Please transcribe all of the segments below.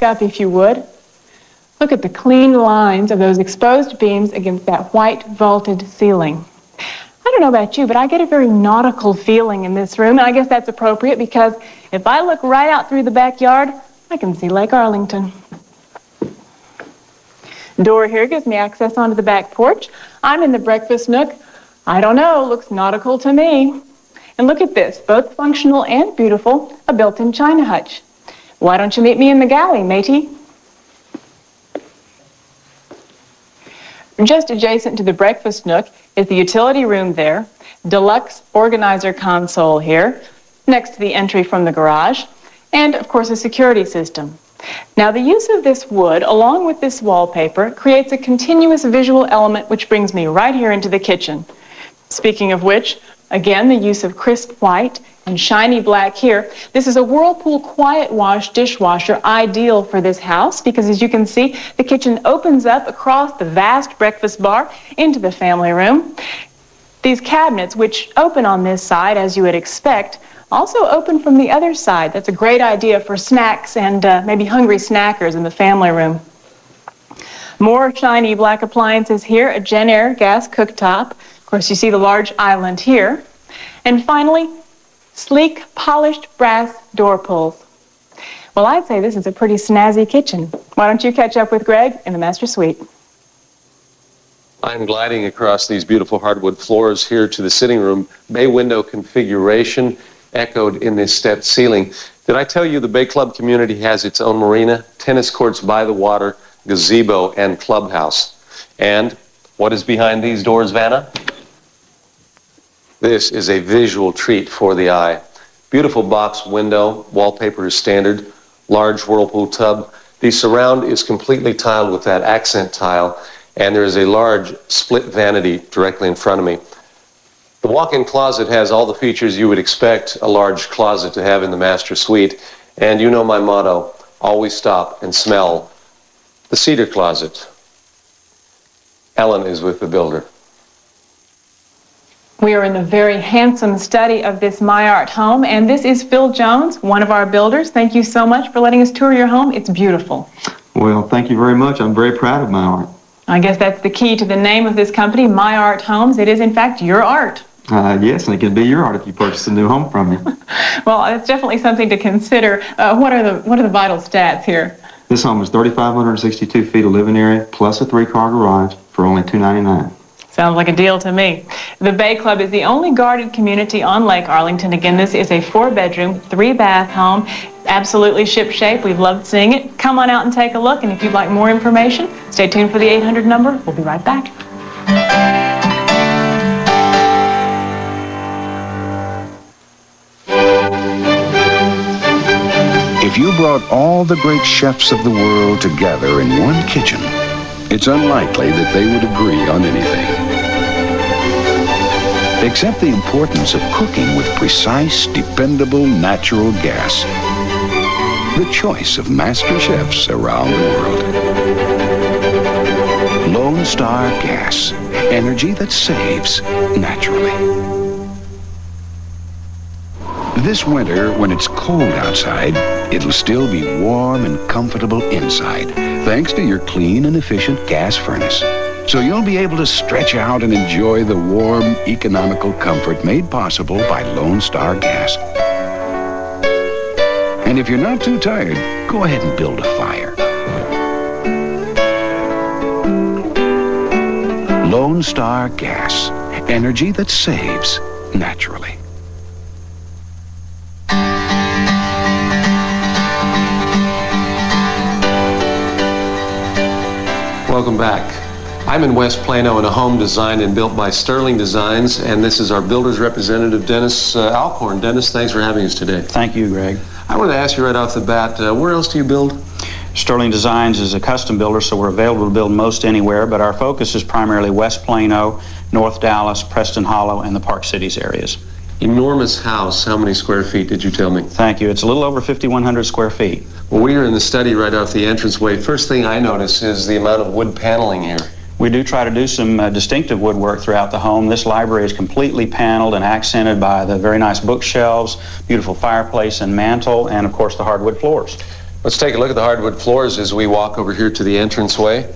up if you would. Look at the clean lines of those exposed beams against that white vaulted ceiling. I don't know about you, but I get a very nautical feeling in this room, and I guess that's appropriate because if I look right out through the backyard, I can see Lake Arlington. Door here gives me access onto the back porch. I'm in the breakfast nook. I don't know, looks nautical to me. And look at this, both functional and beautiful, a built-in china hutch. Why don't you meet me in the galley, matey? Just adjacent to the breakfast nook is the utility room there, deluxe organizer console here, next to the entry from the garage, and of course a security system. Now the use of this wood, along with this wallpaper, creates a continuous visual element which brings me right here into the kitchen. Speaking of which, again, the use of crisp white and shiny black here. This is a Whirlpool Quiet Wash dishwasher, ideal for this house because, as you can see, the kitchen opens up across the vast breakfast bar into the family room. These cabinets, which open on this side, as you would expect, also open from the other side. That's a great idea for snacks and maybe hungry snackers in the family room. More shiny black appliances here, a Genair gas cooktop. Of course, you see the large island here. And finally, sleek, polished brass door pulls. Well, I'd say this is a pretty snazzy kitchen. Why don't you catch up with Greg in the master suite? I'm gliding across these beautiful hardwood floors here to the sitting room. Bay window configuration echoed in this stepped ceiling. Did I tell you the Bay Club community has its own marina, tennis courts by the water, gazebo, and clubhouse? And what is behind these doors, Vanna? This is a visual treat for the eye. Beautiful box window, wallpaper is standard, large Whirlpool tub. The surround is completely tiled with that accent tile, and there is a large split vanity directly in front of me. The walk-in closet has all the features you would expect a large closet to have in the master suite, and you know my motto, always stop and smell the cedar closet. Ellen is with the builder. We are in the very handsome study of this My Art home, and this is Phil Jones, one of our builders. Thank you so much for letting us tour your home. It's beautiful. Well, thank you very much. I'm very proud of My Art. I guess that's the key to the name of this company, My Art Homes. It is, in fact, your art. Yes, and it can be your art if you purchase a new home from me. Well, it's definitely something to consider. What are the vital stats here? This home is 3,562 feet of living area plus a 3-car garage for only $299. Sounds like a deal to me. The Bay Club is the only guarded community on Lake Arlington. Again, this is a 4-bedroom, 3-bath home. Absolutely ship-shape. We've loved seeing it. Come on out and take a look, and if you'd like more information, stay tuned for the 800 number. We'll be right back. If you brought all the great chefs of the world together in one kitchen, it's unlikely that they would agree on anything. Except the importance of cooking with precise, dependable, natural gas. The choice of master chefs around the world. Lone Star Gas. Energy that saves naturally. This winter, when it's cold outside, it'll still be warm and comfortable inside, thanks to your clean and efficient gas furnace. So you'll be able to stretch out and enjoy the warm, economical comfort made possible by Lone Star Gas. And if you're not too tired, go ahead and build a fire. Lone Star Gas. Energy that saves naturally. Welcome back. I'm in West Plano in a home designed and built by Sterling Designs, and this is our builder's representative, Dennis Alcorn. Dennis, thanks for having us today. Thank you, Greg. I want to ask you right off the bat, where else do you build? Sterling Designs is a custom builder, so we're available to build most anywhere, but our focus is primarily West Plano, North Dallas, Preston Hollow, and the Park Cities areas. Enormous house. How many square feet did you tell me? Thank you. It's a little over 5,100 square feet. Well, we are in the study right off the entranceway. First thing I notice is the amount of wood paneling here. We do try to do some distinctive woodwork throughout the home. This library is completely paneled and accented by the very nice bookshelves, beautiful fireplace and mantel, and of course the hardwood floors. Let's take a look at the hardwood floors as we walk over here to the entranceway.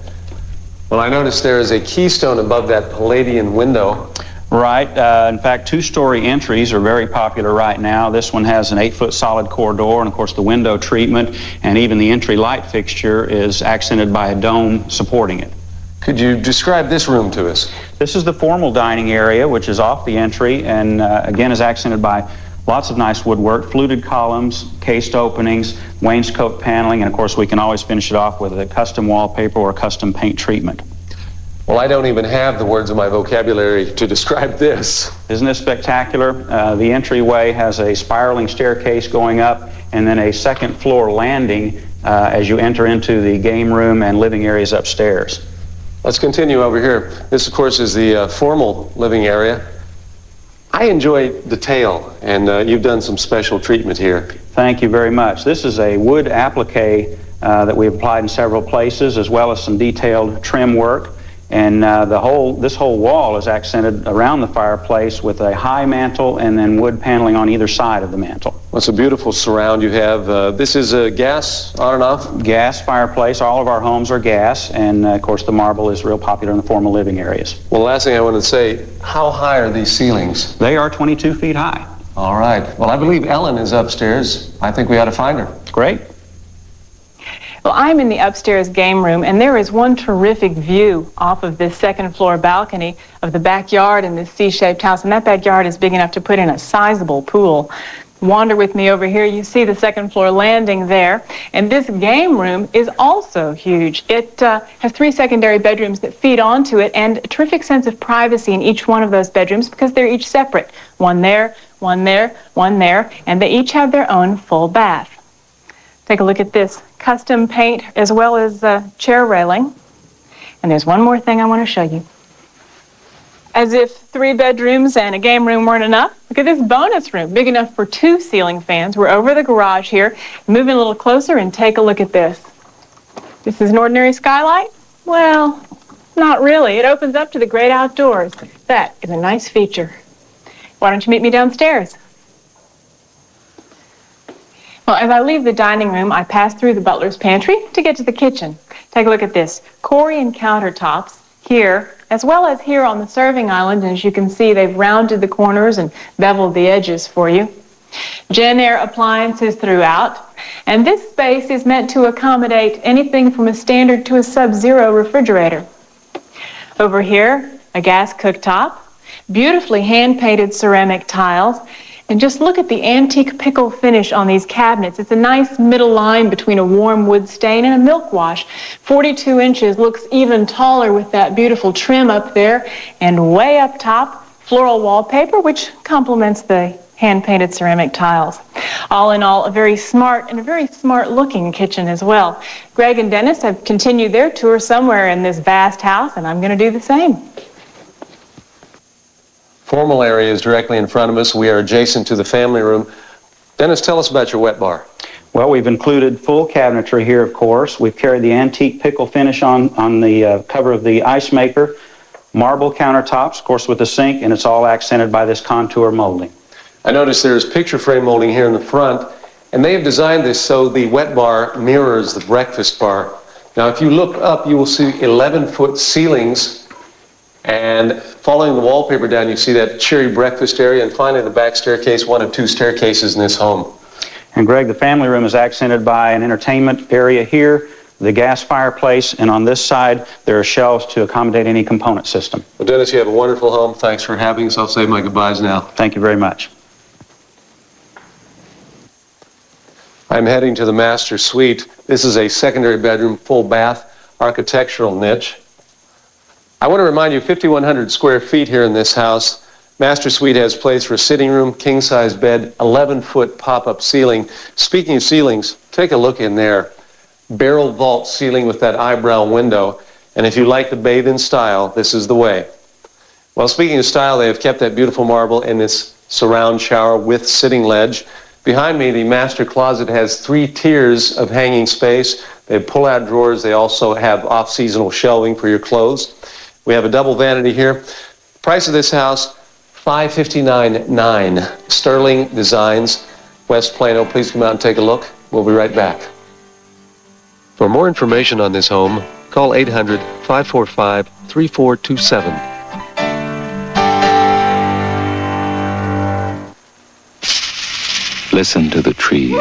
Well, I noticed there is a keystone above that Palladian window. Right. In fact, two-story entries are very popular right now. This one has an 8-foot solid core door, and of course the window treatment and even the entry light fixture is accented by a dome supporting it. Could you describe this room to us? This is the formal dining area, which is off the entry and again is accented by lots of nice woodwork, fluted columns, cased openings, wainscot paneling, and of course we can always finish it off with a custom wallpaper or a custom paint treatment. Well, I don't even have the words in my vocabulary to describe this. Isn't this spectacular? The entryway has a spiraling staircase going up and then a second floor landing as you enter into the game room and living areas upstairs. Let's continue over here. This, of course, is the formal living area. I enjoy detail, and you've done some special treatment here. Thank you very much. This is a wood applique that we've applied in several places, as well as some detailed trim work. And this whole wall is accented around the fireplace with a high mantel and then wood paneling on either side of the mantel. Well, it's a beautiful surround you have. This is a gas on and off? Gas fireplace. All of our homes are gas, and of course the marble is real popular in the formal living areas. Well, the last thing I want to say, how high are these ceilings? They are 22 feet high. All right. Well, I believe Ellen is upstairs. I think we ought to find her. Great. Well, I'm in the upstairs game room, and there is one terrific view off of this second floor balcony of the backyard in this C-shaped house, and that backyard is big enough to put in a sizable pool. Wander with me over here. You see the second floor landing there, and this game room is also huge. It has 3 secondary bedrooms that feed onto it, and a terrific sense of privacy in each one of those bedrooms because they're each separate. One there, one there, one there, and they each have their own full bath. Take a look at this custom paint as well as chair railing. And there's one more thing I want to show you. As if 3 bedrooms and a game room weren't enough, look at this bonus room, big enough for 2 ceiling fans. We're over the garage here. Move in a little closer and take a look at this. This is an ordinary skylight? Well, not really. It opens up to the great outdoors. That is a nice feature. Why don't you meet me downstairs? Well, as I leave the dining room, I pass through the butler's pantry to get to the kitchen. Take a look at this. Corian countertops here, as well as here on the serving island. And as you can see, they've rounded the corners and beveled the edges for you. Genair appliances throughout. And this space is meant to accommodate anything from a standard to a sub-zero refrigerator. Over here, a gas cooktop, beautifully hand-painted ceramic tiles. And just look at the antique pickle finish on these cabinets. It's a nice middle line between a warm wood stain and a milk wash. 42 inches, looks even taller with that beautiful trim up there. And way up top, floral wallpaper, which complements the hand-painted ceramic tiles. All in all, a very smart and a very smart-looking kitchen as well. Greg and Dennis have continued their tour somewhere in this vast house, and I'm going to do the same. Formal area is directly in front of us. We are adjacent to the family room. Dennis, tell us about your wet bar. Well, we've included full cabinetry here, of course. We've carried the antique pickle finish on the cover of the ice maker, marble countertops, of course, with the sink, and it's all accented by this contour molding. I notice there's picture frame molding here in the front, and they have designed this so the wet bar mirrors the breakfast bar. Now, if you look up, you will see 11-foot ceilings. And following the wallpaper down, you see that cheery breakfast area, and finally the back staircase, one of 2 staircases in this home. And Greg, the family room is accented by an entertainment area here, the gas fireplace, and on this side there are shelves to accommodate any component system. Well, Dennis, you have a wonderful home. Thanks for having us. I'll say my goodbyes now. Thank you very much. I'm heading to the master suite. This is a secondary bedroom, full bath, architectural niche. I want to remind you, 5,100 square feet here in this house. Master suite has place for a sitting room, king-size bed, 11-foot pop-up ceiling. Speaking of ceilings, take a look in there. Barrel vault ceiling with that eyebrow window. And if you like to bathe in style, this is the way. Well, speaking of style, they have kept that beautiful marble in this surround shower with sitting ledge. Behind me, the master closet has 3 tiers of hanging space. They have pull-out drawers. They also have off-seasonal shelving for your clothes. We have a double vanity here. Price of this house, $559,900. Sterling Designs, West Plano. Please come out and take a look. We'll be right back. For more information on this home, call 800-545-3427. Listen to the trees.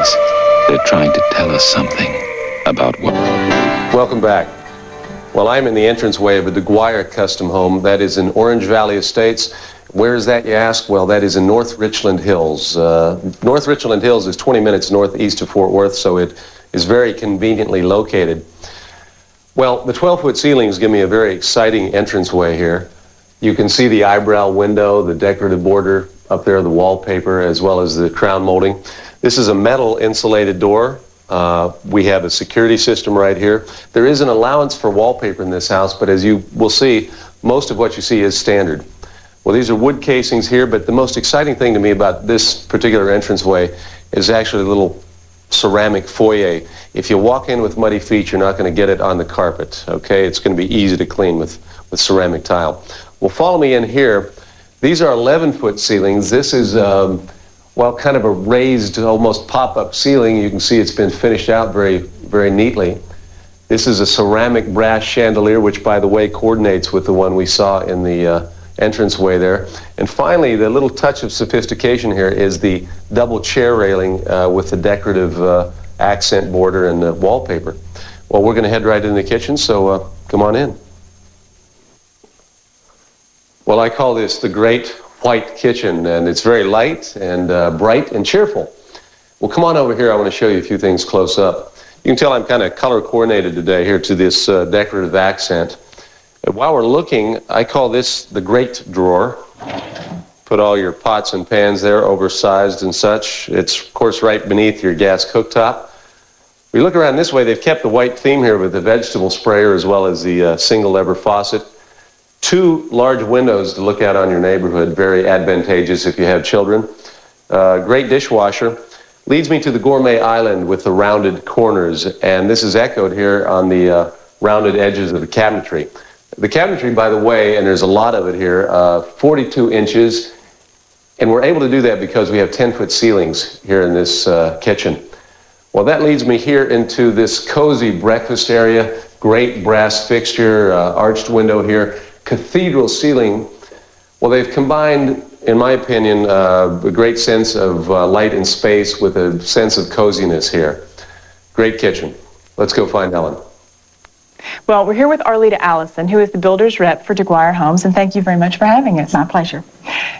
They're trying to tell us something about what... Welcome back. Well, I'm in the entranceway of a DeGuire custom home that is in Orange Valley Estates. Where is that, you ask? Well, that is in North Richland Hills. North Richland Hills is 20 minutes northeast of Fort Worth, so it is very conveniently located. Well, the 12-foot ceilings give me a very exciting entranceway here. You can see the eyebrow window, the decorative border up there, the wallpaper, as well as the crown molding. This is a metal insulated door. We have a security system right here. There is an allowance for wallpaper in this house, but as you will see, most of what you see is standard. Well, these are wood casings here, but the most exciting thing to me about this particular entranceway is actually a little ceramic foyer. If you walk in with muddy feet, you're not going to get it on the carpet, okay? It's going to be easy to clean with ceramic tile. Well, follow me in here. These are 11-foot ceilings. This is, well, kind of a raised, almost pop-up ceiling. You can see it's been finished out very, very neatly. This is a ceramic brass chandelier, which, by the way, coordinates with the one we saw in the entranceway there. And finally, the little touch of sophistication here is the double chair railing with the decorative accent border and the wallpaper. Well, we're going to head right into the kitchen, so come on in. Well, I call this the Great White Kitchen, and it's very light and bright and cheerful. Well, come on over here. I want to show you a few things close up. You can tell I'm kind of color coordinated today here to this decorative accent. And while we're looking, I call this the Great Drawer. Put all your pots and pans there, oversized and such. It's, of course, right beneath your gas cooktop. We look around this way, they've kept the white theme here with the vegetable sprayer as well as the single lever faucet. 2 large windows to look out on your neighborhood, very advantageous if you have children. Great dishwasher. Leads me to the gourmet island with the rounded corners, and this is echoed here on the rounded edges of the cabinetry. The cabinetry, by the way, and there's a lot of it here, 42 inches, and we're able to do that because we have 10-foot ceilings here in this kitchen. Well, that leads me here into this cozy breakfast area, great brass fixture, arched window here, cathedral ceiling. Well, they've combined, in my opinion, a great sense of light and space with a sense of coziness here. Great kitchen. Let's go find Ellen. Well, we're here with Arleta Allison, who is the builder's rep for DeGuire Homes, and thank you very much for having us. My pleasure.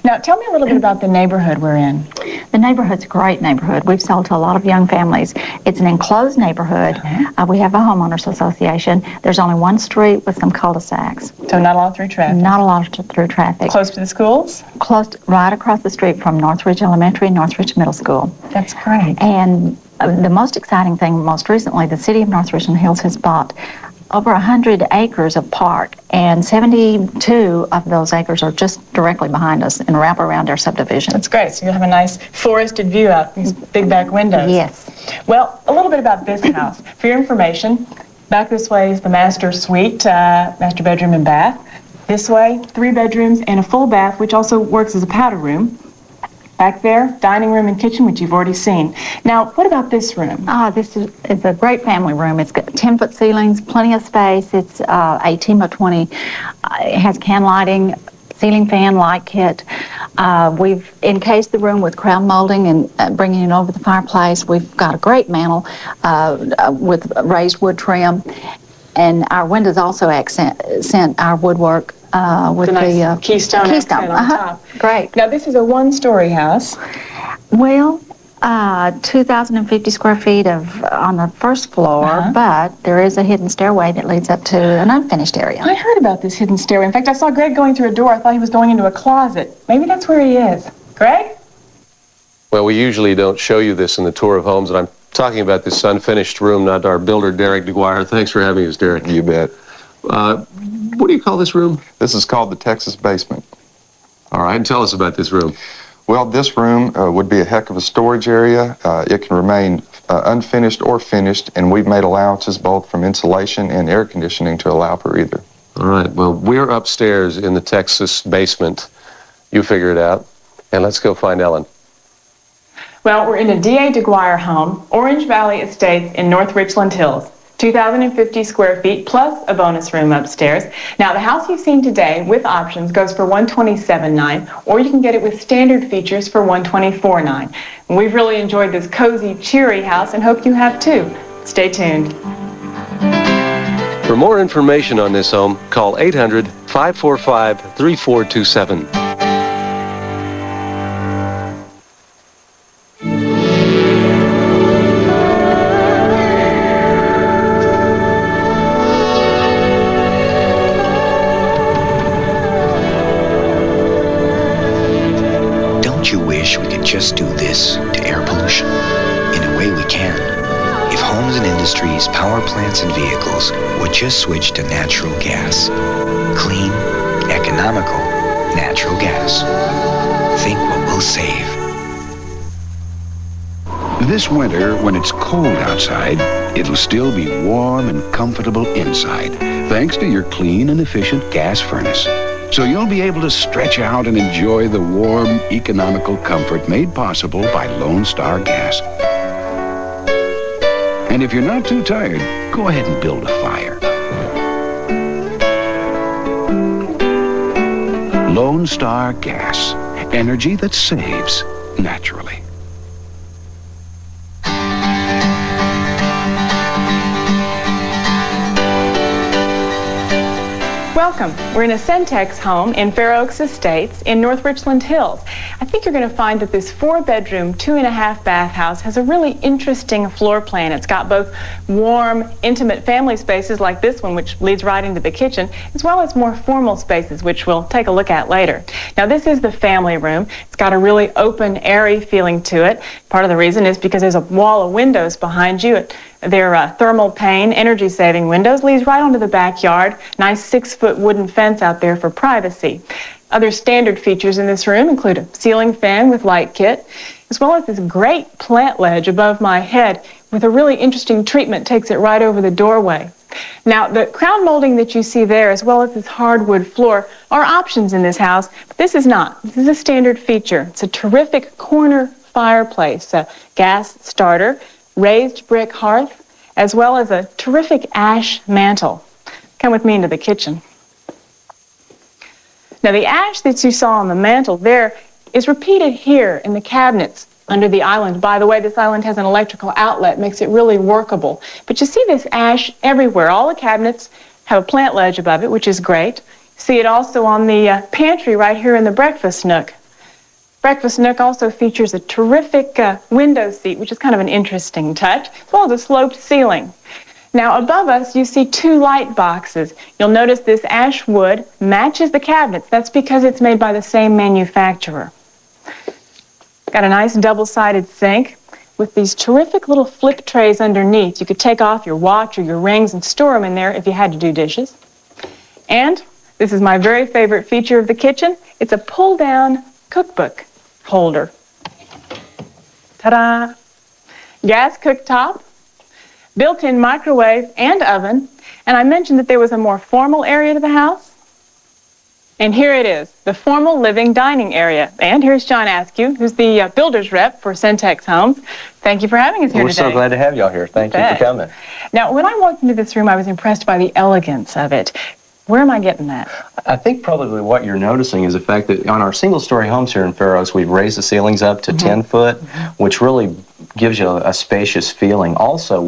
Now, tell me a little bit about the neighborhood we're in. The neighborhood's a great neighborhood. We've sold to a lot of young families. It's an enclosed neighborhood. We have a homeowners association. There's only one street with some cul-de-sacs. So not a lot through traffic. Not a lot through traffic. Close to the schools? Close, right across the street from Northridge Elementary and Northridge Middle School. That's great. And the most exciting thing, most recently, the city of North Richland Hills has bought over 100 acres of park, and 72 of those acres are just directly behind us and wrap around our subdivision. That's great. So you'll have a nice forested view out these big back windows. Yes. Well, a little bit about this house. For your information, back this way is the master suite, master bedroom and bath. This way, 3 bedrooms and a full bath, which also works as a powder room. Back there, dining room and kitchen, which you've already seen. Now, what about this room? This is a great family room. It's got 10-foot ceilings, plenty of space. It's 18 by 20. It has can lighting, ceiling fan, light kit. We've encased the room with crown molding and bringing it over the fireplace. We've got a great mantel with raised wood trim. And our windows also accent our woodwork with the nice the keystone accent on top. Great. Now, this is a 1-story house. Well, 2,050 square feet on the first floor, but there is a hidden stairway that leads up to an unfinished area. I heard about this hidden stairway. In fact, I saw Greg going through a door. I thought he was going into a closet. Maybe that's where he is. Greg? Well, we usually don't show you this in the tour of homes, and I'm talking about this unfinished room, not our builder, Derek DeGuire. Thanks for having us, Derek. You bet. What do you call this room? This is called the Texas basement. All right, tell us about this room. Well, this room would be a heck of a storage area. It can remain unfinished or finished, and we've made allowances both from insulation and air conditioning to allow for either. All right, well, we're upstairs in the Texas basement. You figure it out, and let's go find Ellen. Well, we're in a D.A. DeGuire home, Orange Valley Estates in North Richland Hills. 2,050 square feet plus a bonus room upstairs. Now, the house you've seen today with options goes for $127,900, or you can get it with standard features for $124,900. We've really enjoyed this cozy, cheery house and hope you have too. Stay tuned. For more information on this home, call 800-545-3427. Don't you wish we could just do this to air pollution? In a way we can. If homes and industries, power plants and vehicles would just switch to natural gas. Clean, economical, natural gas. Think what we'll save. This winter, when it's cold outside, it'll still be warm and comfortable inside, thanks to your clean and efficient gas furnace. So you'll be able to stretch out and enjoy the warm, economical comfort made possible by Lone Star Gas. And if you're not too tired, go ahead and build a fire. Lone Star Gas. Energy that saves naturally. Welcome. We're in a Centex home in Fair Oaks Estates in North Richland Hills. I think you're going to find that this 4-bedroom, 2.5-bath house has a really interesting floor plan. It's got both warm, intimate family spaces like this one, which leads right into the kitchen, as well as more formal spaces, which we'll take a look at later. Now, this is the family room. It's got a really open, airy feeling to it. Part of the reason is because there's a wall of windows behind you. Their thermal pane, energy-saving windows, leads right onto the backyard. Nice 6-foot wooden fence out there for privacy. Other standard features in this room include a ceiling fan with light kit, as well as this great plant ledge above my head with a really interesting treatment, takes it right over the doorway. Now, the crown molding that you see there, as well as this hardwood floor, are options in this house, but this is not. This is a standard feature. It's a terrific corner fireplace, a gas starter, raised brick hearth, as well as a terrific ash mantle. Come with me into the kitchen. Now, the ash that you saw on the mantle there is repeated here in the cabinets under the island. By the way, this island has an electrical outlet, makes it really workable. But you see this ash everywhere. All the cabinets have a plant ledge above it, which is great. See it also on the pantry right here in the breakfast nook. Breakfast nook also features a terrific window seat, which is kind of an interesting touch, as well as a sloped ceiling. Now, above us, you see 2 light boxes. You'll notice this ash wood matches the cabinets. That's because it's made by the same manufacturer. Got a nice double-sided sink with these terrific little flip trays underneath. You could take off your watch or your rings and store them in there if you had to do dishes. And this is my very favorite feature of the kitchen. It's a pull-down cookbook holder. Ta-da! Gas cooktop, built-in microwave and oven. And I mentioned that there was a more formal area to the house. And here it is, the formal living dining area. And here's John Askew, who's the builder's rep for Centex Homes. Thank you for having us here today. We're so glad to have y'all here. Thank you for coming. Now, when I walked into this room, I was impressed by the elegance of it. Where am I getting that? I think probably what you're noticing is the fact that on our single-story homes here in Fair Oaks, we've raised the ceilings up to 10 foot, which really gives you a spacious feeling. Also,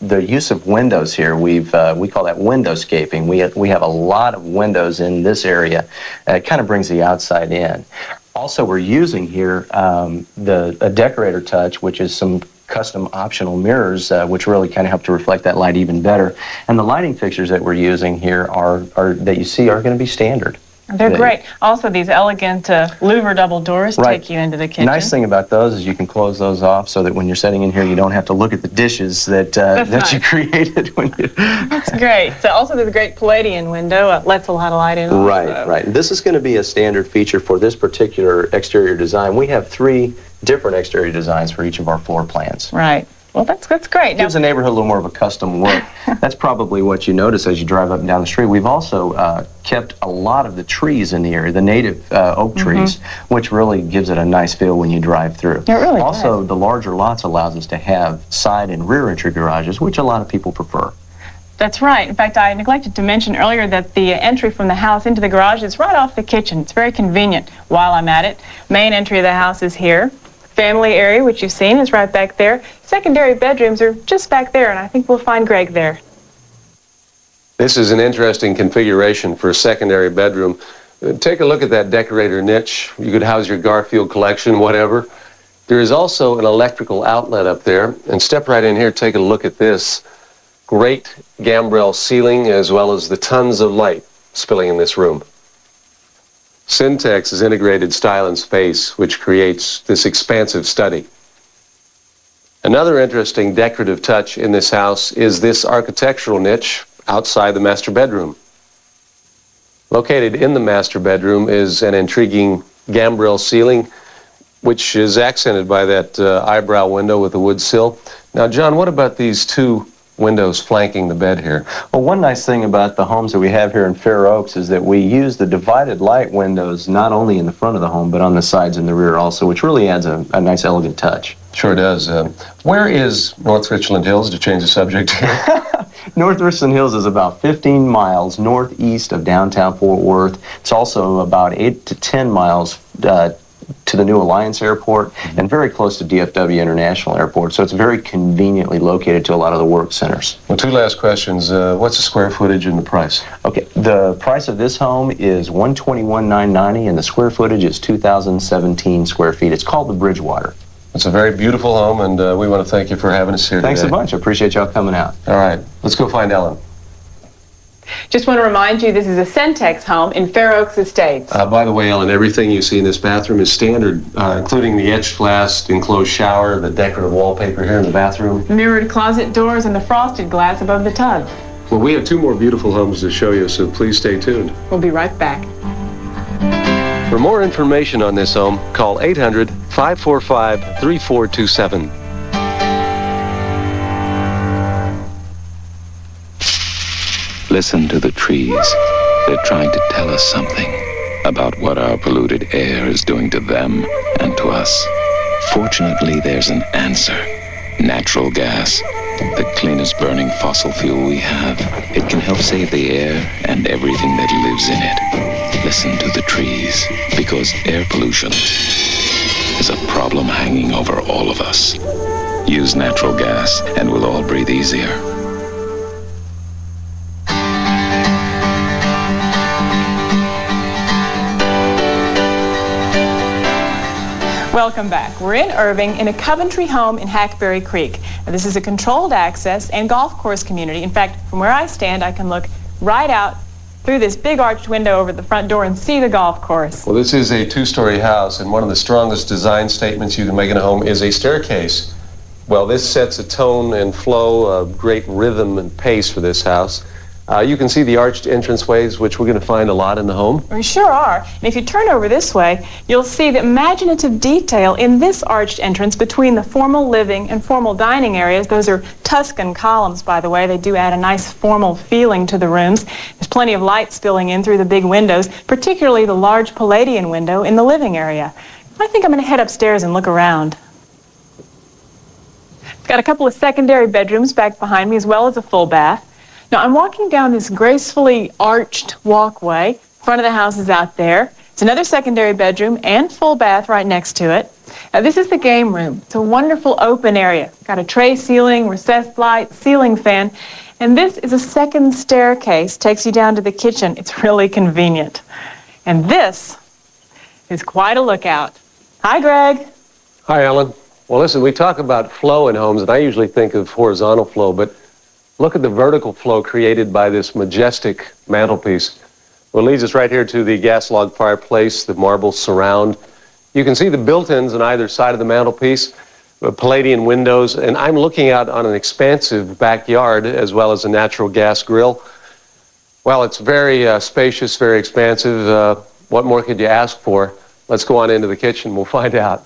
the use of windows here, we call that windowscaping. We have a lot of windows in this area. It kind of brings the outside in. Also, we're using here a decorator touch, which is some custom optional mirrors, which really kind of help to reflect that light even better. And the lighting fixtures that we're using here are that you see are going to be standard. They're great. Also, these elegant louver double doors take you into the kitchen. Nice thing about those is you can close those off so that when you're sitting in here, you don't have to look at the dishes that nice. You created when you. That's great. So also, there's a great Palladian window. Lets a lot of light in. Right. This is going to be a standard feature for this particular exterior design. We have 3 different exterior designs for each of our floor plans. Right. Well, that's great. It gives the neighborhood a little more of a custom look. That's probably what you notice as you drive up and down the street. We've also kept a lot of the trees in the area, the native oak trees, which really gives it a nice feel when you drive through. It really also, the larger lots allows us to have side and rear entry garages, which a lot of people prefer. That's right. In fact, I neglected to mention earlier that the entry from the house into the garage is right off the kitchen. It's very convenient while I'm at it. Main entry of the house is here. Family area, which you've seen, is right back there. Secondary bedrooms are just back there, and I think we'll find Greg there. This is an interesting configuration for a secondary bedroom. Take a look at that decorator niche. You could house your Garfield collection, whatever. There is also an electrical outlet up there. And step right in here, take a look at this. Great gambrel ceiling, as well as the tons of light spilling in this room. Syntex is integrated style and space, which creates this expansive study. Another interesting decorative touch in this house is this architectural niche outside the master bedroom. Located in the master bedroom is an intriguing gambrel ceiling, which is accented by that eyebrow window with the wood sill. Now, John, what about these two windows flanking the bed here? Well, one nice thing about the homes that we have here in Fair Oaks is that we use the divided light windows not only in the front of the home, but on the sides and the rear also, which really adds a nice, elegant touch. Sure does. Where is North Richland Hills, to change the subject here? North Richland Hills is about 15 miles northeast of downtown Fort Worth. It's also about 8 to 10 miles to the new Alliance Airport and very close to DFW International Airport. So it's very conveniently located to a lot of the work centers. Well, two last questions. What's the square footage and the price? Okay, the price of this home is $121,990 and the square footage is 2,017 square feet. It's called the Bridgewater. It's a very beautiful home, and we want to thank you for having us here Thanks today. a bunch. I appreciate y'all coming out. All right, let's go find Ellen. Just want to remind you, this is a Syntex home in Fair Oaks Estates. By the way, Ellen, everything you see in this bathroom is standard, including the etched glass, enclosed shower, the decorative wallpaper here in the bathroom. Mirrored closet doors and the frosted glass above the tub. Well, we have two more beautiful homes to show you, so please stay tuned. We'll be right back. For more information on this home, call 800-545-3427. Listen to the trees. They're trying to tell us something about what our polluted air is doing to them and to us. Fortunately, there's an answer. Natural gas, the cleanest burning fossil fuel we have. It can help save the air and everything that lives in it. Listen to the trees, because air pollution is a problem hanging over all of us. Use natural gas and we'll all breathe easier. Welcome back. We're in Irving in a Coventry home in Hackberry Creek. Now, this is a controlled access and golf course community. In fact, from where I stand, I can look right out through this big arched window over the front door and see the golf course. Well, this is a two-story house, and one of the strongest design statements you can make in a home is a staircase. Well, this sets a tone and flow, a great rhythm and pace for this house. You can see the arched entranceways, which we're going to find a lot in the home. We sure are. And if you turn over this way, you'll see the imaginative detail in this arched entrance between the formal living and formal dining areas. Those are Tuscan columns, by the way. They do add a nice formal feeling to the rooms. There's plenty of light spilling in through the big windows, particularly the large Palladian window in the living area. I think I'm going to head upstairs and look around. It's got a couple of secondary bedrooms back behind me, as well as a full bath. Now, I'm walking down this gracefully arched walkway. Front of the house is out there. It's another secondary bedroom and full bath right next to it. Now, this is the game room. It's a wonderful open area. Got a tray ceiling, recessed light, ceiling fan. And this is a second staircase. Takes you down to the kitchen. It's really convenient. And this is quite a lookout. Hi, Greg. Hi, Ellen. Well, listen, we talk about flow in homes, and I usually think of horizontal flow, but look at the vertical flow created by this majestic mantelpiece. Well, it leads us right here to the gas log fireplace, the marble surround. You can see the built-ins on either side of the mantelpiece, Palladian windows, and I'm looking out on an expansive backyard as well as a natural gas grill. Well, it's very spacious, very expansive. What more could you ask for? Let's go on into the kitchen. We'll find out.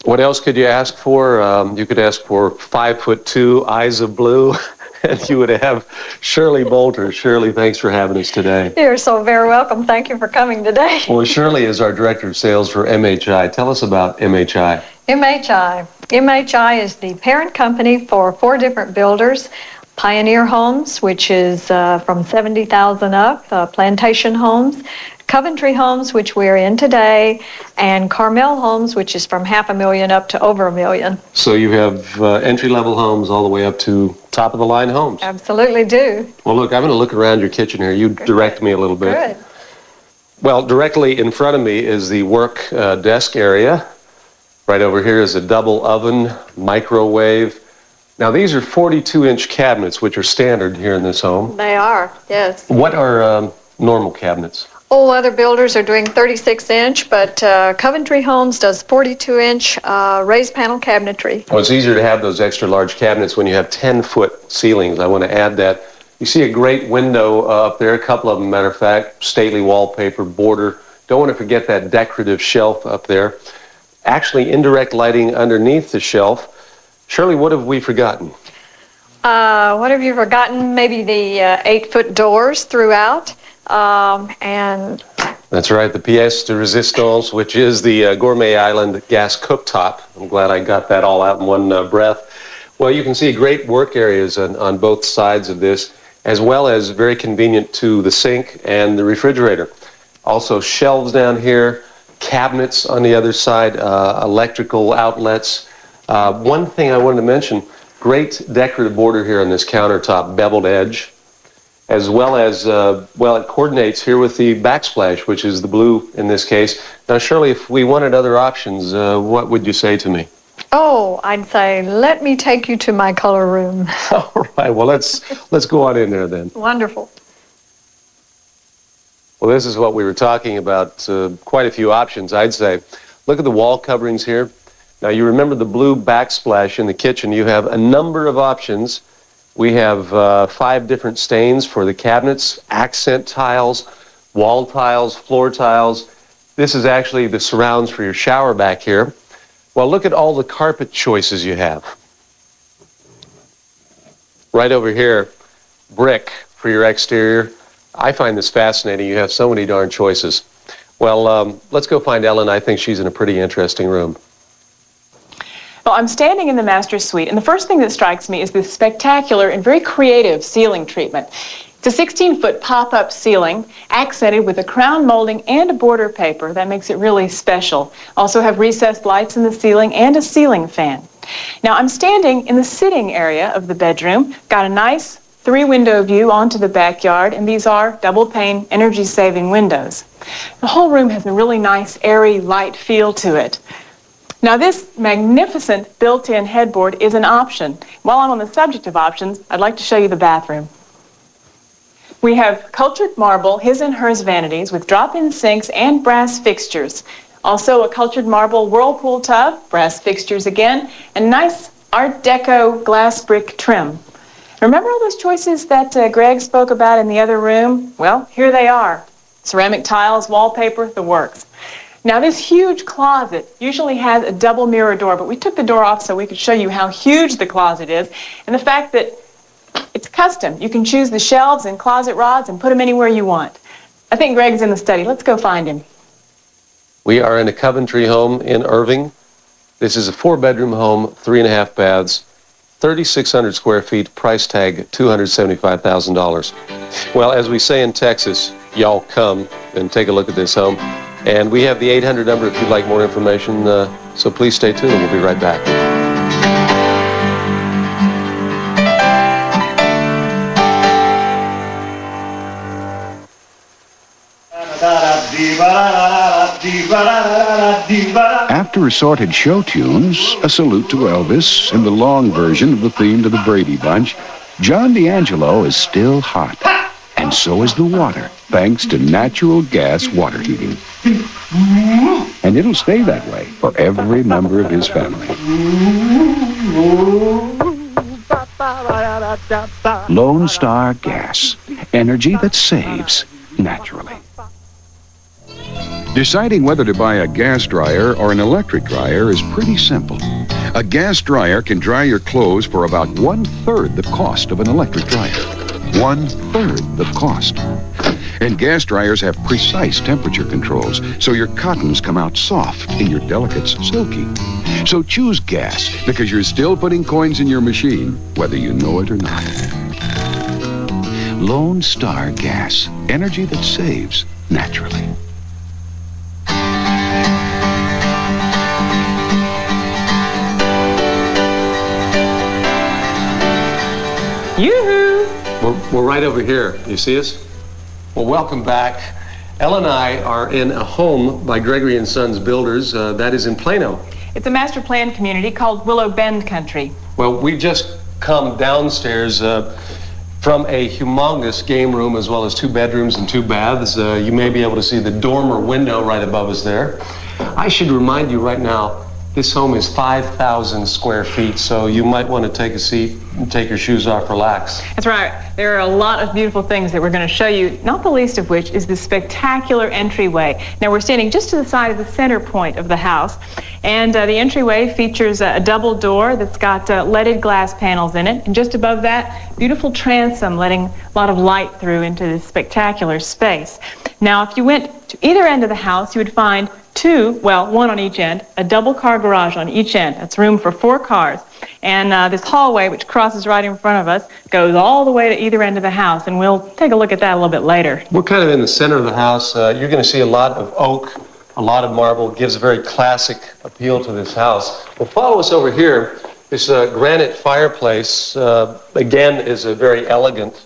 What else could you ask for? You could ask for 5'2", eyes of blue, and you would have Shirley Bolter. Shirley, thanks for having us today. You're so very welcome. Thank you for coming today. Well, Shirley is our Director of Sales for MHI. Tell us about MHI. MHI. MHI is the parent company for 4 different builders. Pioneer Homes, which is from 70,000 up, Plantation Homes, Coventry Homes, which we're in today, and Carmel Homes, which is from $500,000 up to over $1 million. So you have entry-level homes all the way up to top-of-the-line homes. Absolutely do. Well, look, I'm going to look around your kitchen here. You direct me a little bit. Good. Well, directly in front of me is the work desk area. Right over here is a double oven, microwave. Now, these are 42-inch cabinets, which are standard here in this home. They are, yes. What are normal cabinets? All other builders are doing 36-inch, but Coventry Homes does 42-inch raised panel cabinetry. Well, it's easier to have those extra large cabinets when you have 10-foot ceilings. I want to add that. You see a great window up there, a couple of them, matter of fact, stately wallpaper, border. Don't want to forget that decorative shelf up there. Actually, indirect lighting underneath the shelf. Shirley, what have we forgotten? What have you forgotten? Maybe the 8-foot doors throughout. And That's right, the pièce de résistance, which is the Gourmet Island gas cooktop. I'm glad I got that all out in one breath. Well, you can see great work areas on both sides of this, as well as very convenient to the sink and the refrigerator. Also, shelves down here, cabinets on the other side, electrical outlets. One thing I wanted to mention, great decorative border here on this countertop, beveled edge, as well as, well, it coordinates here with the backsplash, which is the blue in this case. Now, Shirley, if we wanted other options, what would you say to me? oh, I'd say, let me take you to my color room. All right, well, let's go on in there then. Wonderful. Well, this is what we were talking about, quite a few options, I'd say. Look at the wall coverings here. Now, you remember the blue backsplash in the kitchen. You have a number of options. We have 5 different stains for the cabinets, accent tiles, wall tiles, floor tiles. This is actually the surrounds for your shower back here. Well, look at all the carpet choices you have. Right over here, brick for your exterior. I find this fascinating. You have so many darn choices. Well, let's go find Ellen. I think she's in a pretty interesting room. Well, I'm standing in the master suite, and the first thing that strikes me is this spectacular and very creative ceiling treatment. It's a 16-foot pop-up ceiling, accented with a crown molding and a border paper. That makes it really special. Also have recessed lights in the ceiling and a ceiling fan. Now, I'm standing in the sitting area of the bedroom. Got a nice 3-window view onto the backyard, and these are double-pane, energy-saving windows. The whole room has a really nice, airy, light feel to it. Now, this magnificent built-in headboard is an option. While I'm on the subject of options, I'd like to show you the bathroom. We have cultured marble his and hers vanities with drop-in sinks and brass fixtures. Also a cultured marble whirlpool tub, brass fixtures again, and nice Art Deco glass brick trim. Remember all those choices that Greg spoke about in the other room? Well, here they are. Ceramic tiles, wallpaper, the works. Now, this huge closet usually has a double mirror door, but we took the door off so we could show you how huge the closet is, and the fact that it's custom. You can choose the shelves and closet rods and put them anywhere you want. I think Greg's in the study. Let's go find him. We are in a Coventry home in Irving. This is a 4-bedroom home, 3.5 baths, 3,600 square feet, price tag $275,000. Well, as we say in Texas, y'all come and take a look at this home. And we have the 800 number if you'd like more information, so please stay tuned and we'll be right back. After assorted show tunes, a salute to Elvis, and the long version of the theme to the Brady Bunch, John D'Angelo is still hot. And so is the water, thanks to natural gas water heating. And it'll stay that way for every member of his family. Lone Star Gas, energy that saves naturally. Deciding whether to buy a gas dryer or an electric dryer is pretty simple. A gas dryer can dry your clothes for about 1/3 the cost of an electric dryer. 1/3 the cost. And gas dryers have precise temperature controls, so your cottons come out soft and your delicates silky. So choose gas, because you're still putting coins in your machine, whether you know it or not. Lone Star Gas. Energy that saves naturally. Yoo-hoo! We're right over here. You see us? Well, welcome back. Elle and I are in a home by Gregory and Sons Builders that is in Plano. It's a master plan community called Willow Bend Country. Well, we've just come downstairs from a humongous game room as well as 2 bedrooms and 2 baths. You may be able to see the dormer window right above us there. I should remind you right now, this home is 5,000 square feet, so you might want to take a seat and take your shoes off, relax. That's right. There are a lot of beautiful things that we're going to show you, not the least of which is this spectacular entryway. Now, we're standing just to the side of the center point of the house, and the entryway features a double door that's got leaded glass panels in it, and just above that, beautiful transom letting a lot of light through into this spectacular space. Now, if you went to either end of the house, you would find 2, well, 1 on each end, a double car garage on each end. That's room for 4 cars. And this hallway, which crosses right in front of us, goes all the way to either end of the house, and we'll take a look at that a little bit later. We're kind of in the center of the house. You're going to see a lot of oak, a lot of marble. It gives a very classic appeal to this house. Well, follow us over here. This granite fireplace, again, is a very elegant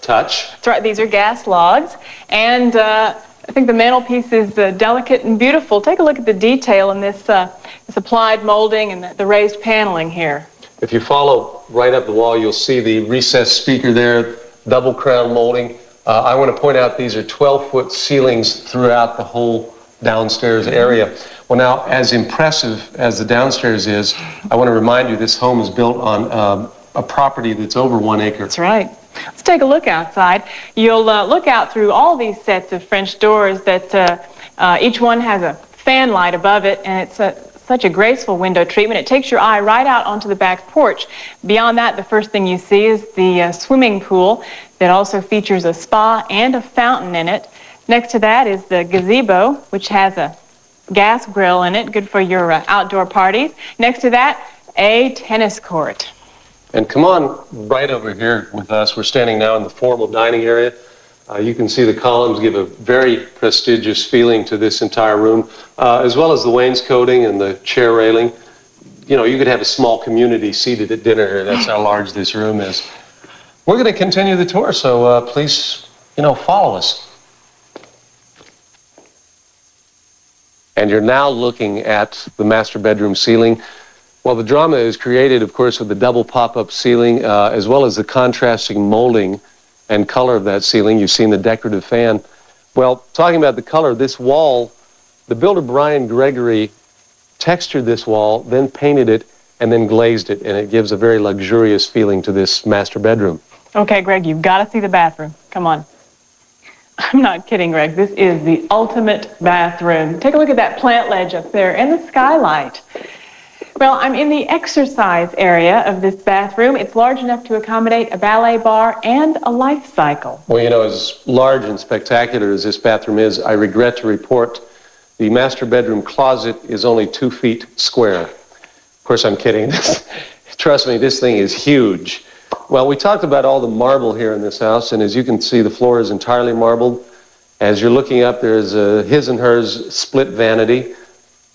touch. That's right. These are gas logs, and I think the mantelpiece is delicate and beautiful. Take a look at the detail in this applied molding and the raised paneling here. If you follow right up the wall, you'll see the recessed speaker there, double crown molding. I want to point out these are 12-foot ceilings throughout the whole downstairs area. Well, now, as impressive as the downstairs is, I want to remind you this home is built on a property that's over 1 acre. That's right. Let's take a look outside. You'll look out through all these sets of French doors that each one has a fan light above it, and it's such a graceful window treatment. It takes your eye right out onto the back porch. Beyond that, the first thing you see is the swimming pool that also features a spa and a fountain in it. Next to that is the gazebo, which has a gas grill in it, good for your outdoor parties. Next to that, a tennis court. And come on right over here with us. We're standing now in the formal dining area. You can see the columns give a very prestigious feeling to this entire room, as well as the wainscoting and the chair railing. You know, you could have a small community seated at dinner here. That's how large this room is. We're going to continue the tour, so please, follow us. And you're now looking at the master bedroom ceiling. Well, the drama is created, of course, with the double pop-up ceiling, as well as the contrasting molding and color of that ceiling. You've seen the decorative fan. Well, talking about the color, this wall, the builder Brian Gregory textured this wall, then painted it, and then glazed it, and it gives a very luxurious feeling to this master bedroom. Okay, Greg, you've got to see the bathroom. Come on. I'm not kidding, Greg. This is the ultimate bathroom. Take a look at that plant ledge up there and the skylight. Well, I'm in the exercise area of this bathroom. It's large enough to accommodate a ballet bar and a life cycle. Well, as large and spectacular as this bathroom is, I regret to report the master bedroom closet is only 2 feet square. Of course, I'm kidding. Trust me, this thing is huge. Well, we talked about all the marble here in this house, and as you can see, the floor is entirely marbled. As you're looking up, there's a his and hers split vanity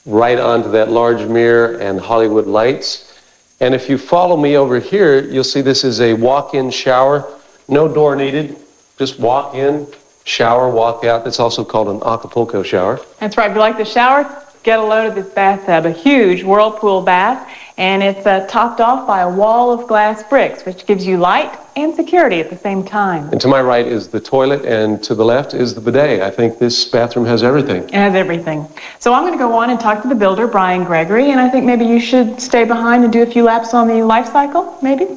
right onto that large mirror and Hollywood lights. And if you follow me over here, you'll see this is a walk-in shower. No door needed. Just walk in, shower, walk out. It's also called an Acapulco shower. That's right. If you like the shower, get a load of this bathtub. A huge whirlpool bath, and it's topped off by a wall of glass bricks, which gives you light and security at the same time. And to my right is the toilet, and to the left is the bidet. I think this bathroom has everything. It has everything. So I'm going to go on and talk to the builder, Brian Gregory, and I think maybe you should stay behind and do a few laps on the life cycle, maybe?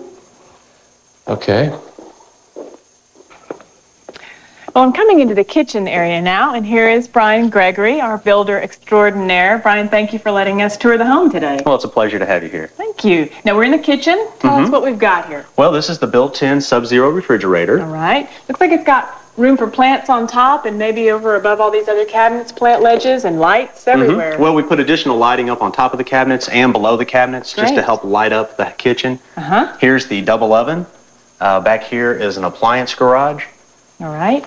Okay. Well, I'm coming into the kitchen area now, and here is Brian Gregory, our builder extraordinaire. Brian, thank you for letting us tour the home today. Well, it's a pleasure to have you here. Thank you. Now, we're in the kitchen. Tell us what we've got here. Well, this is the built-in Sub-Zero refrigerator. All right. Looks like it's got room for plants on top and maybe over above all these other cabinets, plant ledges and lights everywhere. Well, we put additional lighting up on top of the cabinets and below the cabinets just to Great. help light up the kitchen. Uh-huh. Here's the double oven. Back here is an appliance garage. All right.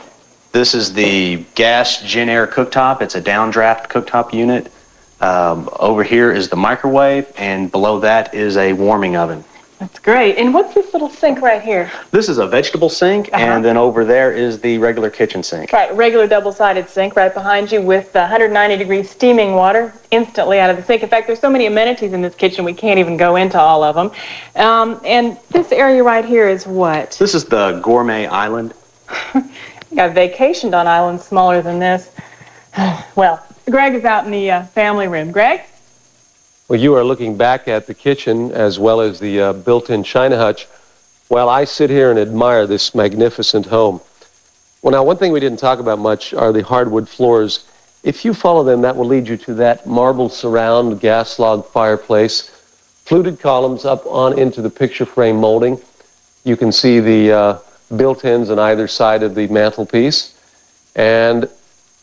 This is the gas Genair cooktop. It's a downdraft cooktop unit. Over here is the microwave, and below that is a warming oven. That's great. And what's this little sink right here? This is a vegetable sink, and then over there is the regular kitchen sink. Right, regular double-sided sink right behind you with 190-degree steaming water instantly out of the sink. In fact, there's so many amenities in this kitchen we can't even go into all of them. And this area right here is what? This is the gourmet island. I've vacationed on islands smaller than this. Well, Greg is out in the family room. Greg? Well, you are looking back at the kitchen as well as the built-in china hutch while I sit here and admire this magnificent home. Well, now, one thing we didn't talk about much are the hardwood floors. If you follow them, that will lead you to that marble surround gas log fireplace, fluted columns up on into the picture frame molding. You can see the built-ins on either side of the mantelpiece. And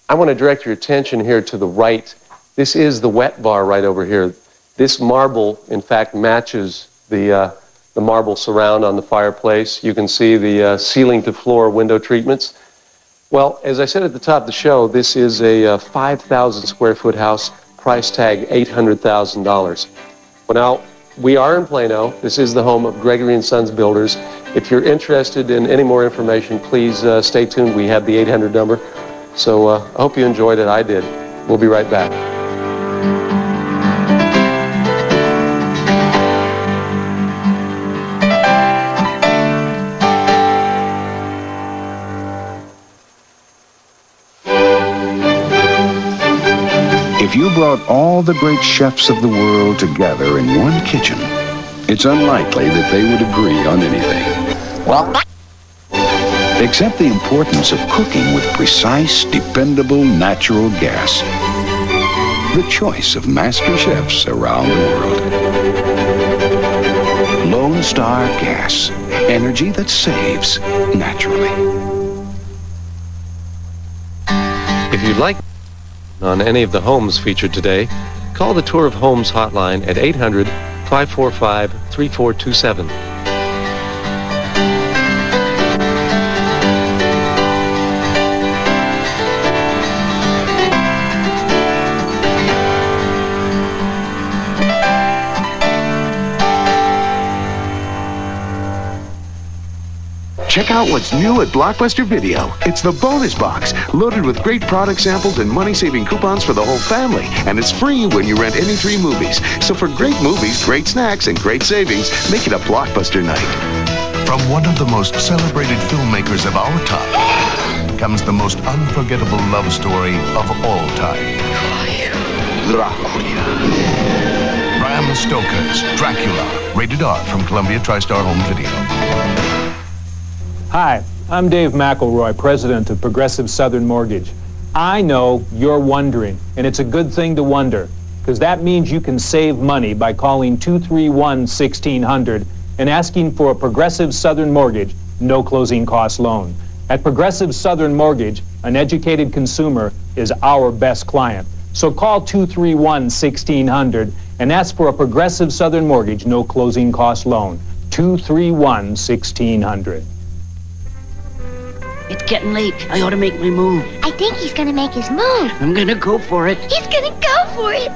I want to direct your attention here to the right. This is the wet bar right over here. This marble, in fact, matches the marble surround on the fireplace. You can see the ceiling-to-floor window treatments. Well, as I said at the top of the show, this is a 5,000 square foot house, price tag $800,000. Well, now, we are in Plano. This is the home of Gregory & Sons Builders. If you're interested in any more information, please stay tuned. We have the 800 number. So I hope you enjoyed it. I did. We'll be right back. If you brought all the great chefs of the world together in one kitchen, it's unlikely that they would agree on anything. Except the importance of cooking with precise, dependable, natural gas. The choice of master chefs around the world. Lone Star Gas. Energy that saves naturally. If you'd like on any of the homes featured today, call the Tour of Homes hotline at 800-545-3427. Check out what's new at Blockbuster Video. It's the bonus box, loaded with great product samples and money-saving coupons for the whole family. And it's free when you rent any 3 movies. So for great movies, great snacks, and great savings, make it a Blockbuster night. From one of the most celebrated filmmakers of our time comes the most unforgettable love story of all time. Dracula. Bram Stoker's Dracula. Rated R from Columbia TriStar Home Video. Hi, I'm Dave McElroy, president of Progressive Southern Mortgage. I know you're wondering, and it's a good thing to wonder, because that means you can save money by calling 231-1600 and asking for a Progressive Southern Mortgage, no closing cost loan. At Progressive Southern Mortgage, an educated consumer is our best client. So call 231-1600 and ask for a Progressive Southern Mortgage, no closing cost loan. 231-1600. It's getting late. I ought to make my move. I think he's gonna make his move. I'm gonna go for it. He's gonna go for it.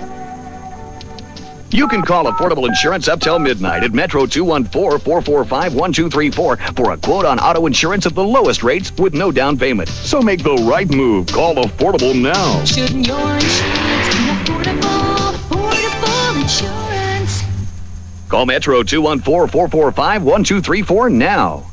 You can call Affordable Insurance up till midnight at Metro 214-445-1234 for a quote on auto insurance at the lowest rates with no down payment. So make the right move. Call Affordable now. Shouldn't your insurance be affordable? Affordable insurance. Call Metro 214-445-1234 now.